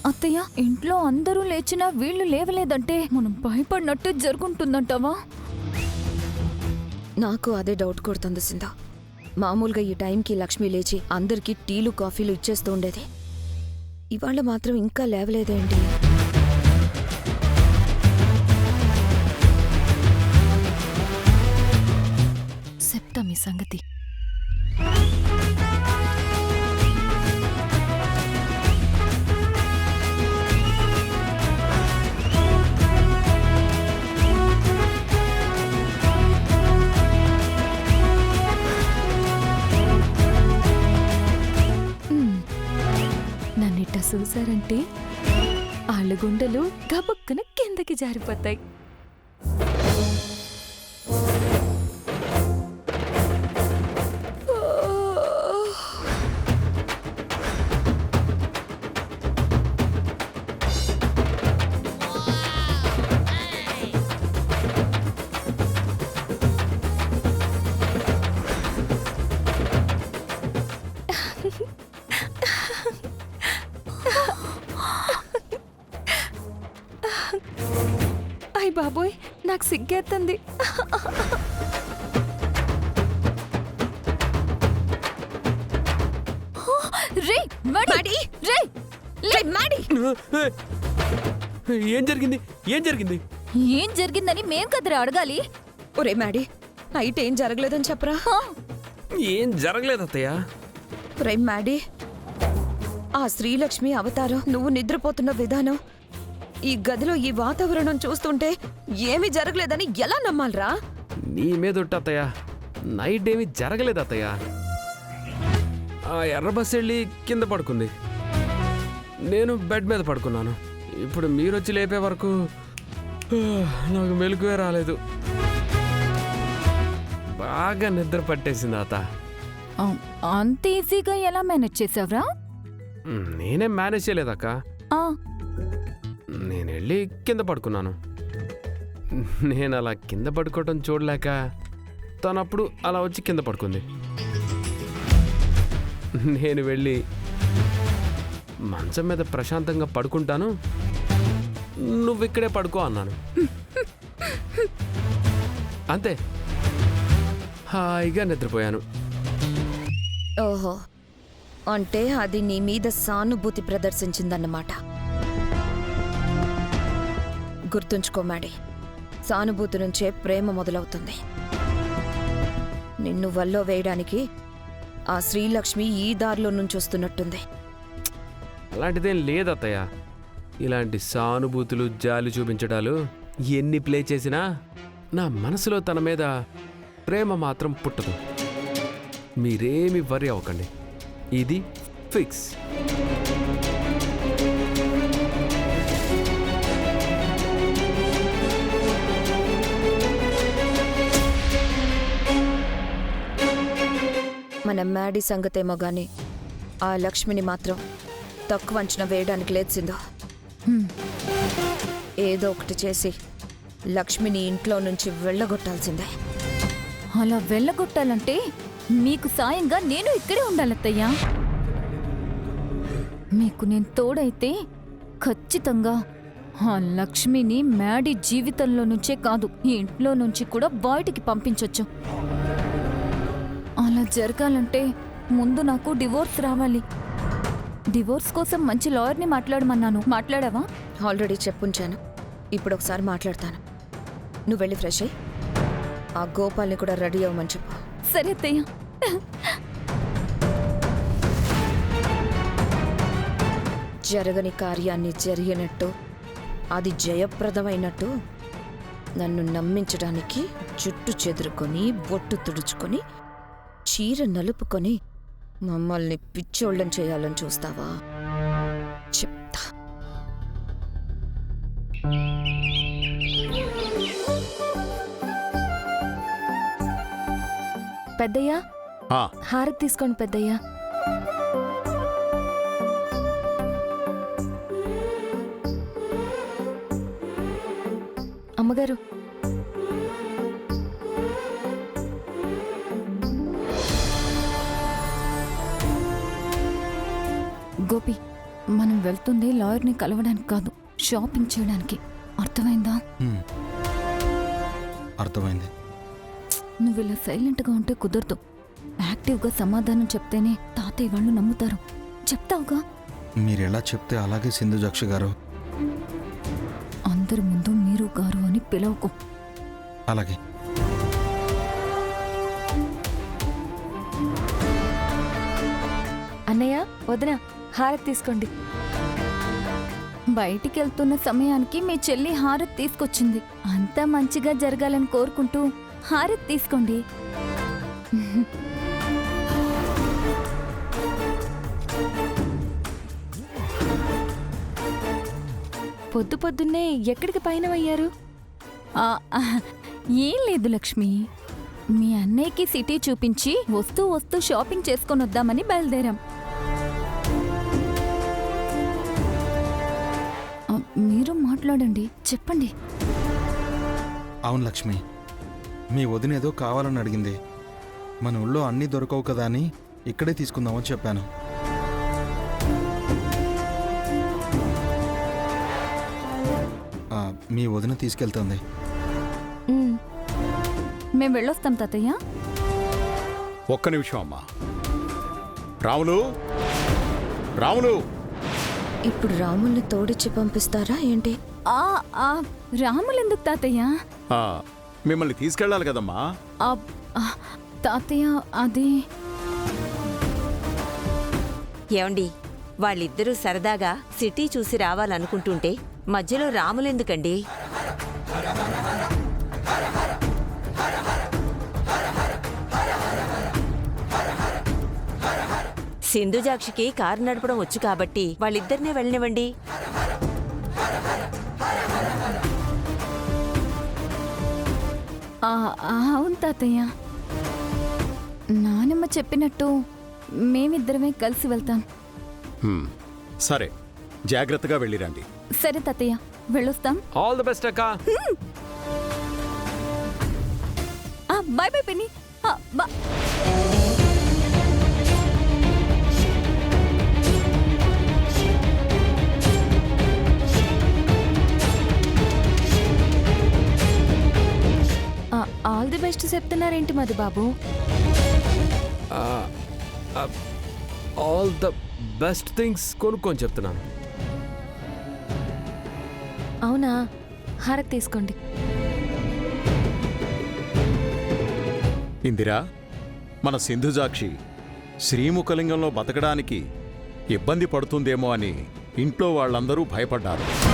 అత్తయ్య, ఇంట్లో అందరూ లేచినా వీళ్ళు లేవలేదంటే మనం భయపడినట్టు జరుగుంటుందంటావా? నాకు అదే డౌట్ కొడుతుంది సింధు. మామూలుగా ఈ టైంకి లక్ష్మి లేచి అందరికీ టీలు కాఫీలు ఇచ్చేస్తూ ఉండేది. ఇవాళ మాత్రం ఇంకా లేవలేదేంటి? చెప్తా మీ సంగతి. నన్నిట్ట చూసారంటే ఆళ్ళగుండలు గబక్కున కిందకి జారిపోతాయి. అయ్ బాబోయ్, నాకు సిగ్గేస్తుంది. ఏం జరిగింది? ఏం జరిగింది? ఏం జరిగిందని మేం కదరా అడగాలి? ఒరే మ్యాడీ, నైట్ ఏం జరగలేదని చెప్పరా? ఏం జరగలేదు అత్తయ్య. ఒరే మ్యాడీ, ఆ శ్రీలక్ష్మి అవతారం, నువ్వు నిద్రపోతున్న విధానం, ఈ గదిలో ఈ వాతావరణం చూస్తుంటే ఏమీ జరగలేదని ఎలా నమ్మాలరా? నీ మీద ఒట్టు అత్తయ్య, నైట్ ఏమీ జరగలేదు అత్తయ్య. ఆ ఎర్ర బస్ వెళ్ళి కింద పడుకుంది, నేను బెడ్ మీద పడుకున్నాను. ఇప్పుడు మీరొచ్చి లేపే వరకు నాకు మెలకువే రాలేదు. బాగా నిద్ర పట్టేసింది అత్త. అంత ఈజీగా ఎలా మేనేజ్ చేసావురా? నేనేం మేనేజ్ చేయలేదక్క. నేను వెళ్ళి కింద పడుకున్నాను. నేను అలా కింద పడుకోవటం చూడలేక తనప్పుడు అలా వచ్చి కింద పడుకుంది. నేను వెళ్ళి మంచం మీద ప్రశాంతంగా పడుకుంటాను, నువ్వు ఇక్కడే పడుకో అన్నాను. అంతే, హాయిగా నిద్రపోయాను. ఓహో, అంటే అది నీ మీద సానుభూతి ప్రదర్శించిందన్నమాట. గుర్తుంచుకో మ్యాడీ, సానుభూతి నుంచే ప్రేమ మొదలవుతుంది. నిన్ను వల్లో వేయడానికి ఆ శ్రీలక్ష్మి ఈ దారిలో నుంచి వస్తున్నట్టుంది. అలాంటిదేం లేదత్తయ్య. ఇలాంటి సానుభూతులు, జాలి చూపించడాలు ఎన్ని ప్లే చేసినా నా మనసులో తన మీద ప్రేమ మాత్రం పుట్టదు. మీరేమి వర్రీ అవ్వకండి, ఇది ఫిక్స్. మన మ్యాడీ సంగతేమో గాని ఆ లక్ష్మిని మాత్రం తక్కువ అంచనా వేయడానికి లేదు సింధు. ఏదో ఒకటి చేసి లక్ష్మిని ఇంట్లో నుంచి వెళ్ళగొట్టాల్సిందే. అలా వెళ్ళగొట్టాలంటే మీకు సాయంగా నేను ఇక్కడే ఉండాలత్తయ్యా. మీకు నేను తోడైతే ఖచ్చితంగా ఆ లక్ష్మిని మ్యాడీ జీవితంలో నుంచే కాదు, ఈ ఇంట్లో నుంచి కూడా బయటికి పంపించొచ్చు. అలా జరగాలంటే ముందు నాకు డివోర్స్ రావాలి. డివోర్స్ కోసం మంచి లాయర్ని మాట్లాడమన్నాను. మాట్లాడావా? ఆల్రెడీ చెప్పుంచాను, ఇప్పుడు ఒకసారి మాట్లాడతాను. నువ్వు వెళ్ళి ఫ్రెష్ అయ్యి ఆ గోపాల్ని కూడా రెడీ అవ్వమని చెప్పు. సరే అత్తయ్య. జరగని కార్యాన్ని జరిగినట్టు, అది జయప్రదమైనట్టు నన్ను నమ్మించడానికి జుట్టు చెదురుకొని, బొట్టు తుడుచుకొని, చీర నలుపుకొని మమ్మల్ని పిచ్చోళ్ళని చేయాలని చూస్తావా? చెప్తా. పెద్దయ్యా, హారతి తీసుకోండి పెద్దయ్యా. అమ్మగారు, గోపి, మనం నేను వెళ్తుంది లాయర్ని కలవడానికి కాదు, షాపింగ్ చేయడానికి. అర్థమైందా? అర్థమైంది. నువ్వు ఇలా సైలెంట్గా ఉంటే కుదరదు. యాక్టివ్గా సమాధానం చెప్తేనే తాతయ్య వాళ్ళు నమ్ముతారు. చెప్తావుగా? మీరెలా చెప్తే అలాగే సింధుజాక్షి గారు. అందరి ముందు మీరు గారు అని పిలవకు. అలాగే. అన్నయ్య, వదిన, హారతి తీసుకోండి. బయటికి వెళ్తున్న సమయానికి మీ చెల్లి హారతి తీసుకొచ్చింది. అంతా మంచిగా జరగాలని కోరుకుంటూ హారతి తీసుకోండి. పొద్దు పొద్దున్నే ఎక్కడికి పయనమయ్యారు? ఆ, ఆ, ఏం లేదు లక్ష్మి. మీ అన్నయ్యకి సిటీ చూపించి వస్తూ వస్తూ షాపింగ్ చేసుకొని వద్దామని బయలుదేరాం. మీరు మాట్లాడండి, చెప్పండి. అవును లక్ష్మి, మీ వదినేదో కావాలని అడిగింది. మన ఊళ్ళో అన్నీ దొరకవు కదా అని ఇక్కడే తీసుకుందామని చెప్పాను. మీ వదిన తీసుకెళ్తుంది. మేం వెళ్ళొస్తాం తాతయ్య. ఒక్క నిమిషం అమ్మా. రాములు, రాములు. ఇప్పుడు రాముల్ని తోడిచ్చి పంపిస్తారా ఏంటి? ఆ ఆ రాములెందుకు తాతయ్య? ఆ, మిమ్మల్ని తీసుకెళ్ళాలి కదమ్మా. ఆ, ఆ, తాతయ్య అది ఏమండి, వాళ్ళిద్దరూ సరదాగా సిటీ చూసి రావాలనుకుంటుంటే మధ్యలో రాములెందుకండి? సింధుజాక్షికి కారు నడపడం వచ్చు కాబట్టి వాళ్ళిద్దరినే వెళ్ళనివ్వండి. అవును తాతయ్య. నానమ్మ చెప్పినట్టు మేమిద్దరమే కలిసి వెళ్తాం. సరే, జాగ్రత్తగా వెళ్ళిరండి. సరే తాతయ్య, వెళ్ళొస్తాం. ఆల్ ది బెస్ట్ అక్క. బాయ్ బాయ్ పిన్ని. ఆల్ ది బెస్ట్ చెప్తున్నారేంటి Madhu Babu? All the best things కొనుక్కొని చెప్తున్నాను. అవునా? హారతి తీసుకోండి. ఇందిరా, మన సింధుజాక్షి శ్రీముఖలింగంలో బతకడానికి ఇబ్బంది పడుతుందేమో అని ఇంట్లో వాళ్ళందరూ భయపడ్డారు.